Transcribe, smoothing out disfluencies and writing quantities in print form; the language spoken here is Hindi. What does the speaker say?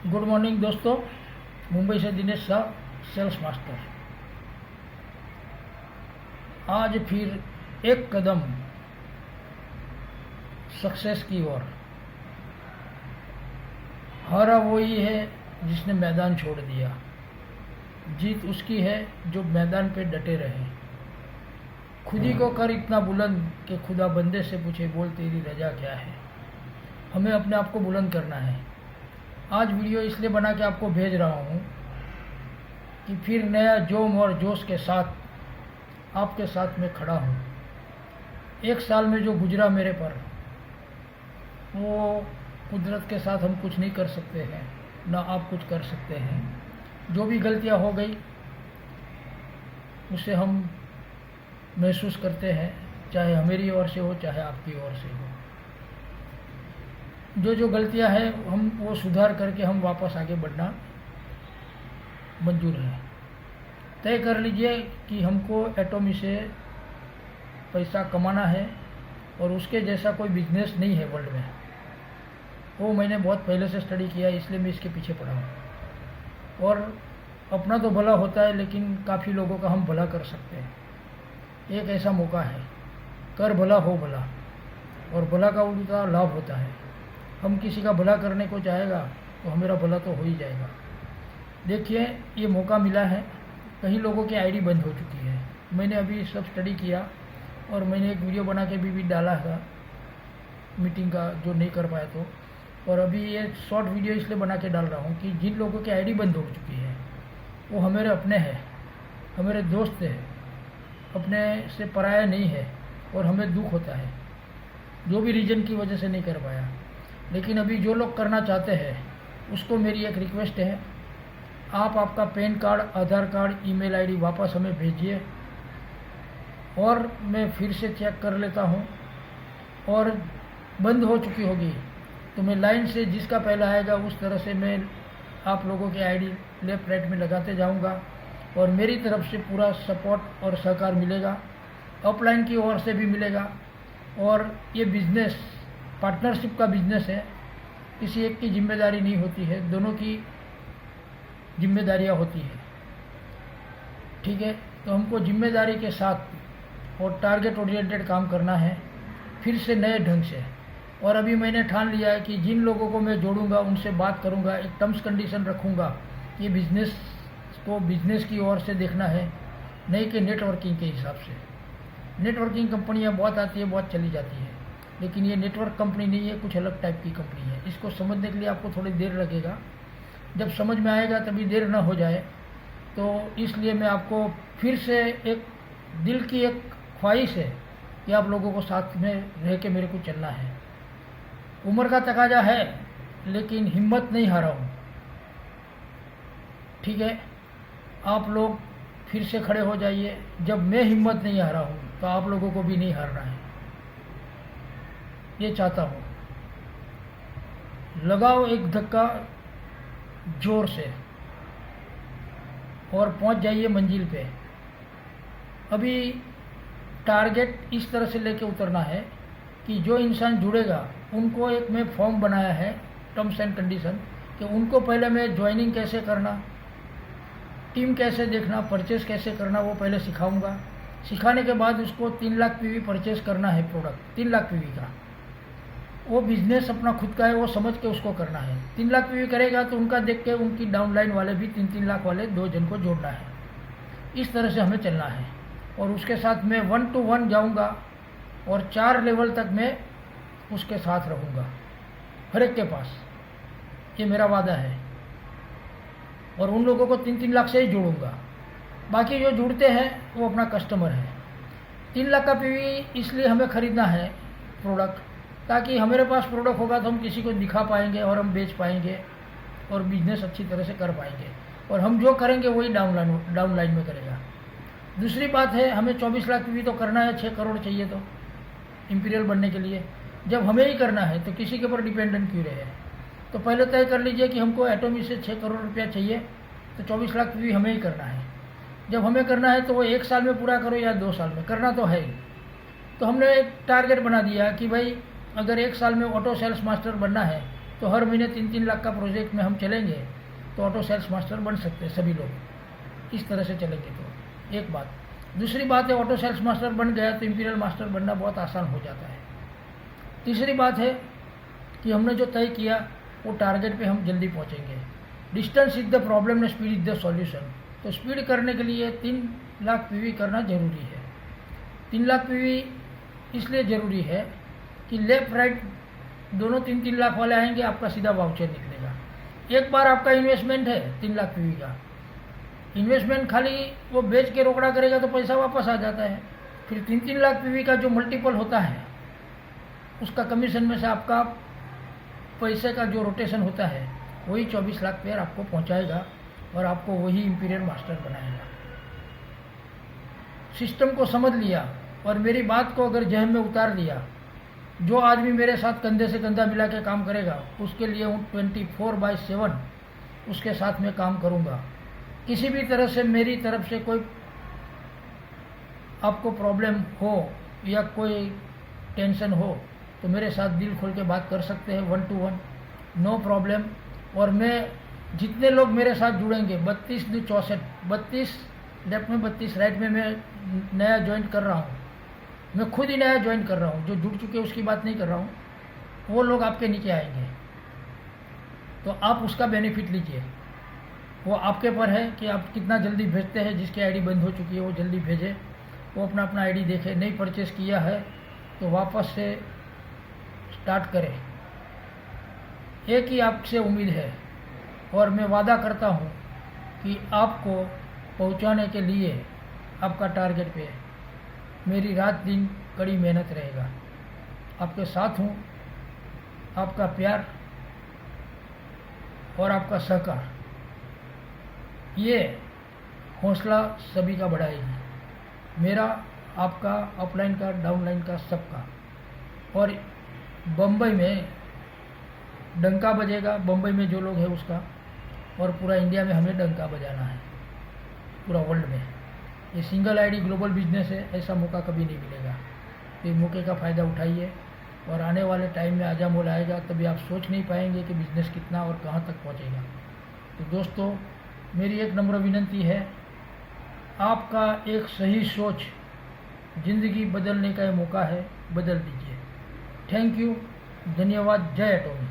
गुड मॉर्निंग दोस्तों। मुंबई से दिनेश शाह, सेल्स मास्टर। आज फिर एक कदम सक्सेस की ओर। हारा वही है जिसने मैदान छोड़ दिया, जीत उसकी है जो मैदान पे डटे रहे। खुदी को कर इतना बुलंद कि खुदा बंदे से पूछे, बोल तेरी रजा क्या है। हमें अपने आप को बुलंद करना है। आज वीडियो इसलिए बना के आपको भेज रहा हूँ कि फिर नया जोम और जोश के साथ आपके साथ में खड़ा हूँ। एक साल में जो गुजरा मेरे पर, वो कुदरत के साथ हम कुछ नहीं कर सकते हैं, ना आप कुछ कर सकते हैं। जो भी गलतियाँ हो गई उसे हम महसूस करते हैं, चाहे हमारी ओर से हो चाहे आपकी ओर से हो। जो गलतियां हैं हम वो सुधार करके हम वापस आगे बढ़ना मंजूर है। तय कर लीजिए कि हमको एटॉमी से पैसा कमाना है और उसके जैसा कोई बिजनेस नहीं है वर्ल्ड में। वो मैंने बहुत पहले से स्टडी किया, इसलिए मैं इसके पीछे पड़ा हूँ। और अपना तो भला होता है, लेकिन काफ़ी लोगों का हम भला कर सकते हैं। एक ऐसा मौका है, कर भला हो भला, और भला का उल्टा लाभ होता है। हम किसी का भला करने को चाहेगा तो हमारा भला तो हो ही जाएगा। देखिए, ये मौका मिला है। कई लोगों की आईडी बंद हो चुकी है। मैंने अभी सब स्टडी किया और मैंने एक वीडियो बना के भी डाला था मीटिंग का, जो नहीं कर पाया तो। और अभी ये शॉर्ट वीडियो इसलिए बना के डाल रहा हूँ कि जिन लोगों की आईडी बंद हो चुकी है वो हमारे अपने हैं, हमारे दोस्त हैं, अपने से पराया नहीं है, और हमें दुख होता है जो भी रीजन की वजह से नहीं कर पाया। लेकिन अभी जो लोग करना चाहते हैं उसको मेरी एक रिक्वेस्ट है, आप आपका पैन कार्ड, आधार कार्ड, ईमेल आईडी वापस हमें भेजिए और मैं फिर से चेक कर लेता हूँ। और बंद हो चुकी होगी तो मैं लाइन से जिसका पहला आएगा उस तरह से मैं आप लोगों की आईडी लेफ्ट राइट में लगाते जाऊँगा, और मेरी तरफ से पूरा सपोर्ट और सहकार मिलेगा, अपलाइन की ओर से भी मिलेगा। और ये बिजनेस पार्टनरशिप का बिजनेस है, किसी एक की जिम्मेदारी नहीं होती है, दोनों की जिम्मेदारियां होती है। ठीक है, तो हमको जिम्मेदारी के साथ और टारगेट ओरिएंटेड काम करना है, फिर से नए ढंग से। और अभी मैंने ठान लिया है कि जिन लोगों को मैं जोड़ूंगा उनसे बात करूंगा, एक टर्म्स कंडीशन रखूंगा। ये बिजनेस को बिजनेस की ओर से देखना है, नहीं कि नेटवर्किंग के हिसाब से। नेटवर्किंग कंपनियां बहुत आती है, बहुत चली जाती है, लेकिन ये नेटवर्क कंपनी नहीं है, कुछ अलग टाइप की कंपनी है। इसको समझने के लिए आपको थोड़ी देर लगेगा, जब समझ में आएगा तभी देर ना हो जाए। तो इसलिए मैं आपको फिर से एक दिल की एक ख्वाहिश है कि आप लोगों को साथ में रह के मेरे को चलना है। उम्र का तकाजा है, लेकिन हिम्मत नहीं हारा हूँ। ठीक है, आप लोग फिर से खड़े हो जाइए। जब मैं हिम्मत नहीं हारा हूँ तो आप लोगों को भी नहीं हारना है, ये चाहता हूँ। लगाओ एक धक्का जोर से और पहुंच जाइए मंजिल पे। अभी टारगेट इस तरह से लेके उतरना है कि जो इंसान जुड़ेगा उनको एक मैं फॉर्म बनाया है, टर्म्स एंड कंडीशन, कि उनको पहले मैं ज्वाइनिंग कैसे करना, टीम कैसे देखना, परचेस कैसे करना, वो पहले सिखाऊंगा। सिखाने के बाद उसको 3 लाख पीवी परचेस करना है, प्रोडक्ट 3 लाख पीवी का। वो बिजनेस अपना खुद का है, वो समझ के उसको करना है। 3 लाख पीवी करेगा तो उनका देख के उनकी डाउनलाइन वाले भी 3-3 लाख वाले 2 जन को जोड़ना है। इस तरह से हमें चलना है। और उसके साथ मैं 1 to 1 जाऊंगा और 4 लेवल तक मैं उसके साथ रहूंगा, हर एक के पास। ये मेरा वादा है। और उन लोगों को 3-3 लाख से ही जोड़ूंगा। बाकी जो जुड़ते हैं वो अपना कस्टमर है। 3 लाख का पीवी इसलिए हमें ख़रीदना है प्रोडक्ट, ताकि हमारे पास प्रोडक्ट होगा तो हम किसी को दिखा पाएंगे और हम बेच पाएंगे और बिजनेस अच्छी तरह से कर पाएंगे। और हम जो करेंगे वही डाउनलाइन में करेगा। दूसरी बात है, हमें 24 लाख भी तो करना है, 6 करोड़ चाहिए तो इंपीरियल बनने के लिए। जब हमें ही करना है तो किसी के ऊपर डिपेंडेंट क्यों रहे। तो पहले तय कर लीजिए कि हमको एटॉमी से 6 करोड़ रुपया चाहिए, तो 24 लाख भी हमें ही करना है। जब हमें करना है तो वो 1 साल में पूरा करो या 2 साल में, करना तो है ही। तो हमने एक टारगेट बना दिया कि भाई अगर 1 साल में ऑटो सेल्स मास्टर बनना है तो हर महीने 3-3 लाख का प्रोजेक्ट में हम चलेंगे तो ऑटो सेल्स मास्टर बन सकते हैं सभी लोग। इस तरह से चलेंगे तो एक बात। दूसरी बात है, ऑटो सेल्स मास्टर बन गया तो इंपीरियल मास्टर बनना बहुत आसान हो जाता है। तीसरी बात है कि हमने जो तय किया वो टारगेट पे हम जल्दी पहुंचेंगे। Distance is the problem and speed is the solution. तो स्पीड करने के लिए 3 लाख पीवी करना जरूरी है। 3 लाख पीवी इसलिए ज़रूरी है कि लेफ्ट राइट दोनों 3-3 लाख वाले आएंगे, आपका सीधा वाउचर निकलेगा। एक बार आपका इन्वेस्टमेंट है 3 लाख पीवी का, इन्वेस्टमेंट खाली वो बेच के रोकड़ा करेगा तो पैसा वापस आ जाता है। फिर 3-3 लाख पीवी का जो मल्टीपल होता है उसका कमीशन में से आपका पैसे का जो रोटेशन होता है वही 24 लाख पेयर आपको पहुंचाएगा और आपको वही इंपीरियल मास्टर बनाएगा। सिस्टम को समझ लिया और मेरी बात को अगर जहन में उतार लिया, जो आदमी मेरे साथ कंधे से कंधा मिला के काम करेगा उसके लिए हूँ 24/7 उसके साथ में काम करूँगा। किसी भी तरह से मेरी तरफ से कोई आपको प्रॉब्लम हो या कोई टेंशन हो तो मेरे साथ दिल खोल के बात कर सकते हैं 1 to 1, नो प्रॉब्लम। और मैं जितने लोग मेरे साथ जुड़ेंगे 32-64, 32 लेफ्ट में 32 राइट में मैं नया ज्वाइन कर रहा हूँ, मैं खुद ही नया ज्वाइन कर रहा हूँ, जो जुड़ चुके उसकी बात नहीं कर रहा हूँ, वो लोग आपके नीचे आएंगे तो आप उसका बेनिफिट लीजिए। वो आपके पर है कि आप कितना जल्दी भेजते हैं। जिसकी आईडी बंद हो चुकी है वो जल्दी भेजे, वो अपना आईडी देखे। नहीं परचेस किया है तो वापस से स्टार्ट करें। एक ही आपसे उम्मीद है और मैं वादा करता हूँ कि आपको पहुँचाने के लिए आपका टारगेट पे मेरी रात दिन कड़ी मेहनत रहेगा। आपके साथ हूँ, आपका प्यार और आपका सहकार ये हौसला सभी का बढ़ाएगी, मेरा, आपका, अपलाइन का, डाउनलाइन का, सबका। और बम्बई में डंका बजेगा, बम्बई में जो लोग हैं उसका, और पूरा इंडिया में हमें डंका बजाना है, पूरा वर्ल्ड में। ये सिंगल आईडी ग्लोबल बिजनेस है, ऐसा मौका कभी नहीं मिलेगा। तो इस मौके का फ़ायदा उठाइए और आने वाले टाइम में आजा मोल आएगा तभी आप सोच नहीं पाएंगे कि बिज़नेस कितना और कहाँ तक पहुँचेगा। तो दोस्तों, मेरी एक नम्र विनती है, आपका एक सही सोच ज़िंदगी बदलने का मौका है, बदल दीजिए। थैंक यू, धन्यवाद। जय एटॉमी।